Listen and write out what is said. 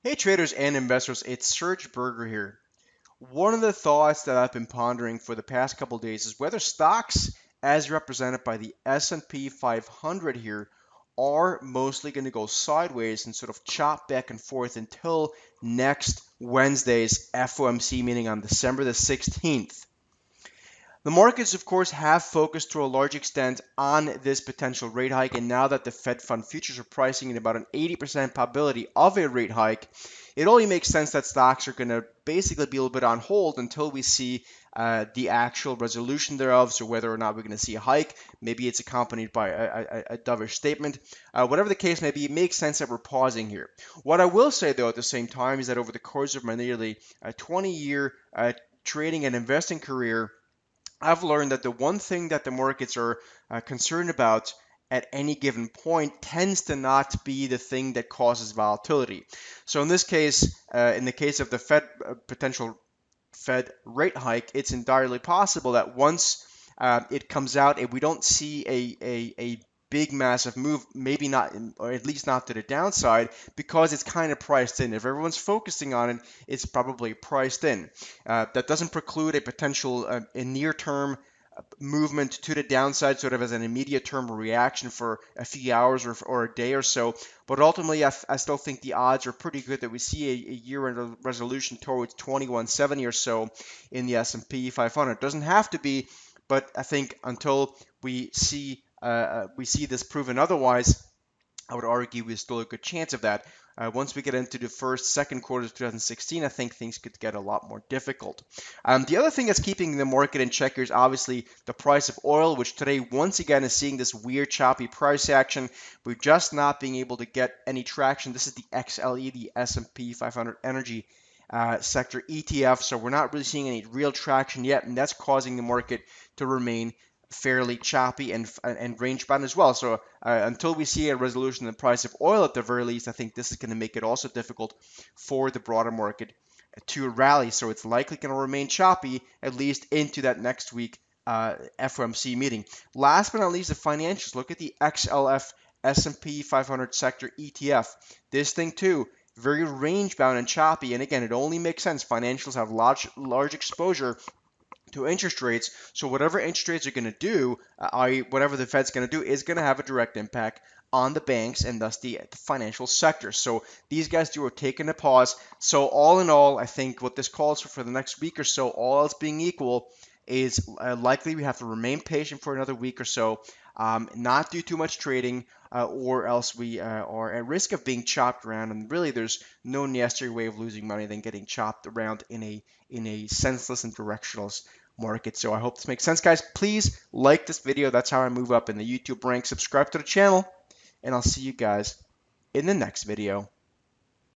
Hey traders and investors, it's Serge Berger here. One of the thoughts that I've been pondering for the past couple of days is whether stocks as represented by the S&P 500 here are mostly going to go sideways and sort of chop back and forth until next Wednesday's FOMC meeting on December the 16th. The markets, of course, have focused to a large extent on this potential rate hike, and now that the Fed fund futures are pricing in about an 80% probability of a rate hike, it only makes sense that stocks are going to basically be a little bit on hold until we see the actual resolution thereof. So whether or not we're going to see a hike, maybe it's accompanied by a dovish statement. Whatever the case may be, it makes sense that we're pausing here. What I will say, though, at the same time, is that over the course of my nearly 20-year trading and investing career, I've learned that the one thing that the markets are concerned about at any given point tends to not be the thing that causes volatility. So in this case, in the case of the Fed potential Fed rate hike, it's entirely possible that once it comes out and we don't see a big massive move, maybe not, or at least not to the downside, because it's kind of priced in. If everyone's focusing on it, it's probably priced in. That doesn't preclude a potential a near-term movement to the downside, sort of as an immediate term reaction for a few hours or a day or so. But ultimately, I still think the odds are pretty good that we see a year-end resolution towards 2170 or so in the S&P 500. It doesn't have to be, but I think until we see this proven otherwise, I would argue there's still a good chance of that. Once we get into the second quarter of 2016, I think things could get a lot more difficult. The other thing that's keeping the market in check here is obviously the price of oil, which today once again is seeing this weird choppy price action. We're just not being able to get any traction. This is the XLE, the S&P 500 energy sector ETF, so we're not really seeing any real traction yet, and that's causing the market to remain fairly choppy and range bound as well. So until we see a resolution in the price of oil at the very least, I think this is going to make it also difficult for the broader market to rally. So it's likely going to remain choppy at least into that next week FOMC meeting. Last but not least, the financials. Look at the XLF S&P 500 sector ETF. This thing too, very range bound and choppy. And again, it only makes sense. Financials have large exposure to interest rates. So whatever interest rates are going to do, whatever the Fed's going to do, is going to have a direct impact on the banks and thus the financial sector. So these guys are taking a pause. So all in all, I think what this calls for the next week or so, all else being equal, is likely we have to remain patient for another week or so, not do too much trading, or else we are at risk of being chopped around. And really, there's no nastier way of losing money than getting chopped around in a senseless and directional market. So I hope this makes sense, guys. Please like this video. That's how I move up in the YouTube rank. Subscribe to the channel, and I'll see you guys in the next video.